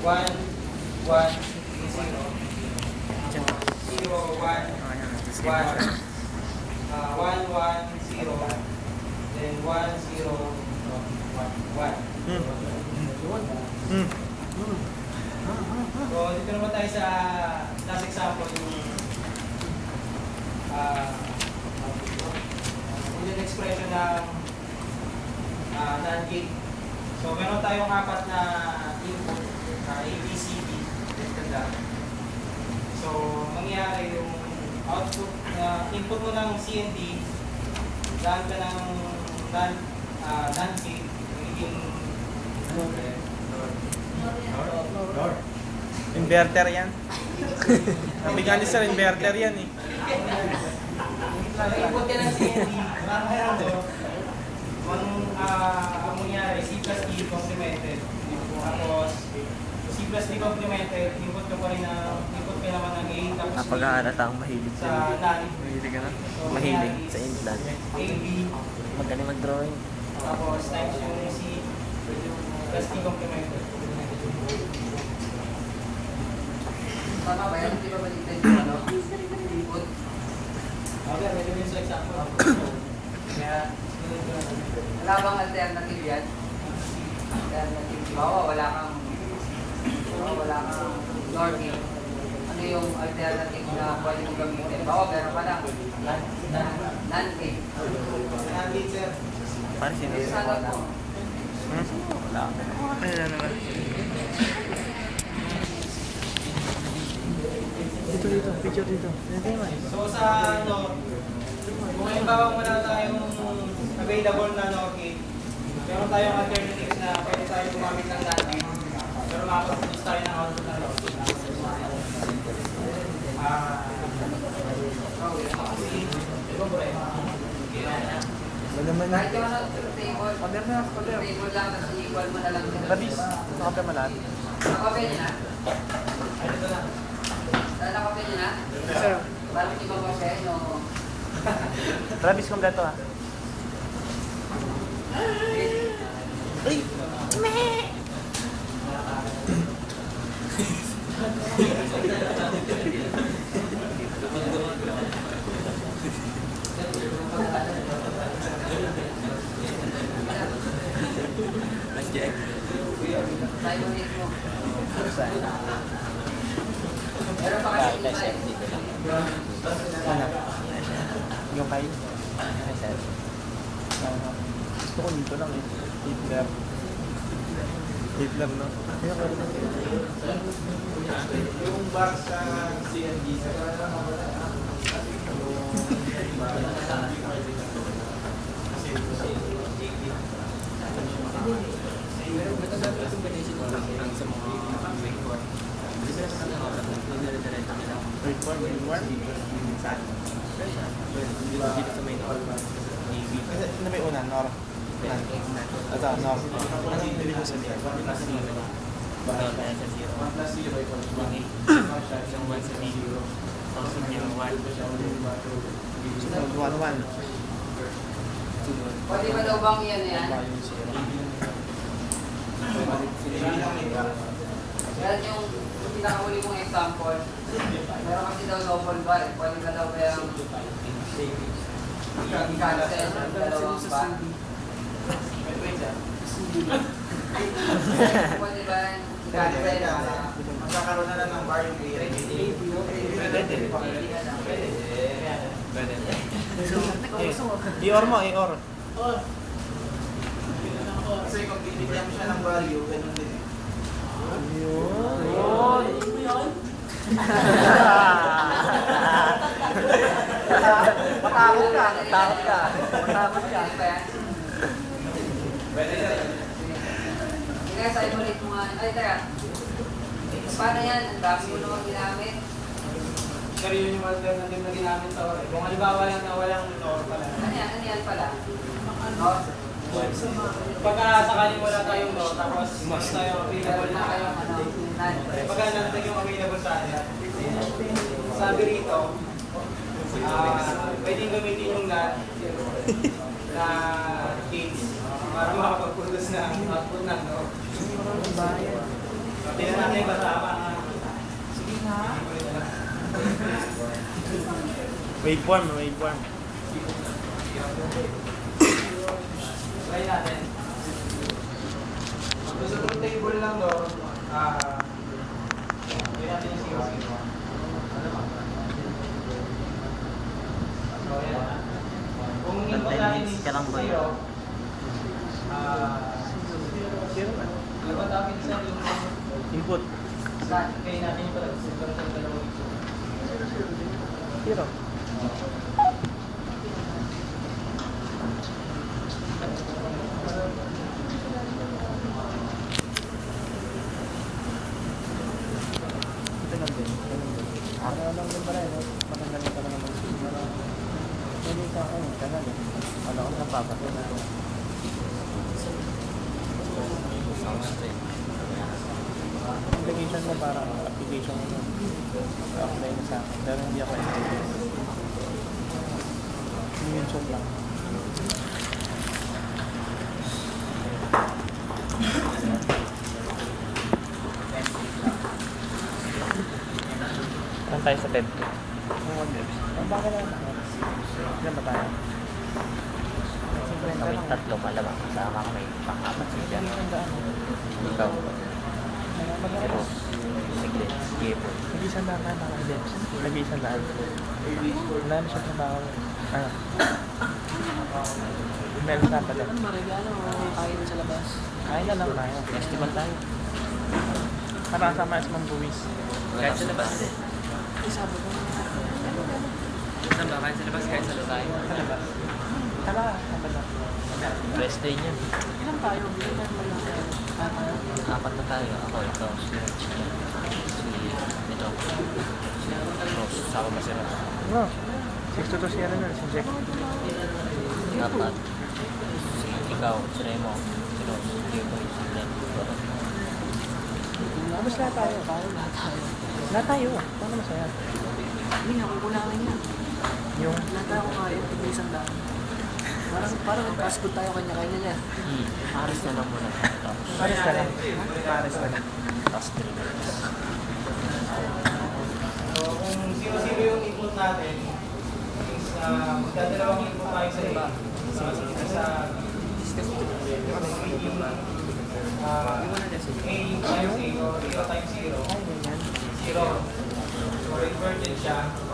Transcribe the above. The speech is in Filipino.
1, 1, 0. 0, 1, 1, 1, 1, 0. Then 1, 0, 1. So, dito naman tayo sa last example yung expression ng NAND gate. So, meron tayong apat na input, A, B, C, D. So, mangyayari yung output, input mo ng C and D, daan ka ng NAND gate, magiging Inverter yan. Sabi nga ni sir, inverter yan eh. input ka ng C and D, meron doon, ang mangyayari, C plus D complemented. Tapos, C plus D complemented, input ka pa rin input ka naman ng A, tapos Napag-aalata ang mahilig sa NAND. Mahilig ka na? So, Mahilig mangyayari sa is implant. A, B, Magaling mag-drawing. tapos times yung C plus D complemented. Tama ba yan? Di ba baliktad yung ano? Input? Okay, medyo yun sa example. Kaya, Wala bang alternative yan? Alternative. Wala kang normal. Ano yung alternative na pwede mong gamitin? Meron ka lang. Non-gate. nandiyan sir. Paano sino? Sagot mo. Wala. Ayun naman. Dito. Picture dito. So sa kung halimbawa wala tayong available na NOR-gate, meron tayong alternatives na pwede tayo gumamit ng NAND gate, pero makapag-produce tayo ng output na NOR-gate. Kahit yung ano, table. Table lang, tapos equal mo na lang. Rabis. Nakape malat. Nakape niya na? Nakape niya na? Sir. Parang di ba mo siya, no? Rabis kompleto ah. Tayo ulit mo. Meron pa kasi iba eh. Ano? Yung kayo? Gusto ko dito lang eh. Hitler. Hitler no? Yung box sa CNG, Ano may una? Nor? Ito, Nor. Ano yung ibig mo sabihin? Sunod, 1-1. Pwede ba daw bang yan? Yan yung pinakahuli mong example. Meron kasi daw double bar. Pwede ka daw ba yung i-cancel ang dalawang bar? Pwede ba i-cancel ang magkakaroon na lang ng bar yung A. Pwede. I-or mo, i-or. Kasi kung bibigyan mo siya ng value, ganun din. Matakot ka. Matakot ka. Matakot ka. Pwede ba yan? Pwede yan. Kaya sa ulit mo nga. Ay, teka. Paano yan? Ang dami mo naman ginamit. Pero yun yung alternative na ginamit sa oras. Kung halimbawa lang na walang NOR pala. Ano yan pala? No? Pagka sakaling wala tayong NOR, tapos mas tayong available na kayo. Pagka nandang yung available sa atin, sabi rito, pwedeng gamitin yung NAND na gates para makapag-produce ng output ng NOR. Tingnan natin natin kasama. Sige na. Waveform, waveform. Try natin. Gusto ko table lang do. Try natin yung 0, 0. So, yan. Kung input natin is 0, dapat natin isa yung Input. kaya natin yung pala. Siguro sa dalawang ito. 0. Ito lang din. Ano lang din pala yun. Patanggalin ka na naman. Pwede ka ako. Tagal eh. Wala ko na papato na ito. Application mo parang application mo. Apply na sa akin. Pero hindi ako excited. Mention lang. Saan tayo sa bed? Ang beds. Ang bakit na naman? Ilan ba tayo? Kami tatlo malamang kasama kami pang-apat siya. Ikaw. Pero, sige, sige po. Nag-isang daan tayo mga beds. Nag-isang daan. Wala na siya trabaho. Ano? Meron na pala. Ano maregalo o kain sa labas? Kain na lang tayo. Festival tayo. Para kasama sa mga buwis. Kahit sa labas. Sabi ko. Saan ba? Kahit sa labas, kahit sa labas tayo. Ano ba? Tara, ano ba? Rest day niyan. Ilan tayo? Ilan tayo malaki? Apat na tayo. Ako, ito, si ito. Rose, sama ba si Rose? No. 6 to siya na si Jack. Apat. Si ikaw, si Remo, si Rose, si Boy, si Glenn. Tapos lahat tayo. Lahat tayo. Lahat tayo. Paano masaya? Hindi nga, kukulangin niya. Yung Lahat tayo kaya. Tigil isang daan. Parang fast food tayo kanya-kanya niya. Paris na lang muna. Tapos, Paris na lang. Paris na lang. tapos drinks. So, kung 0-0 yung input natin, is magdadalawang input tayo sa iba. Sa A times A or 0 times 0. Ay, ganyan. 0. So, inverted siya.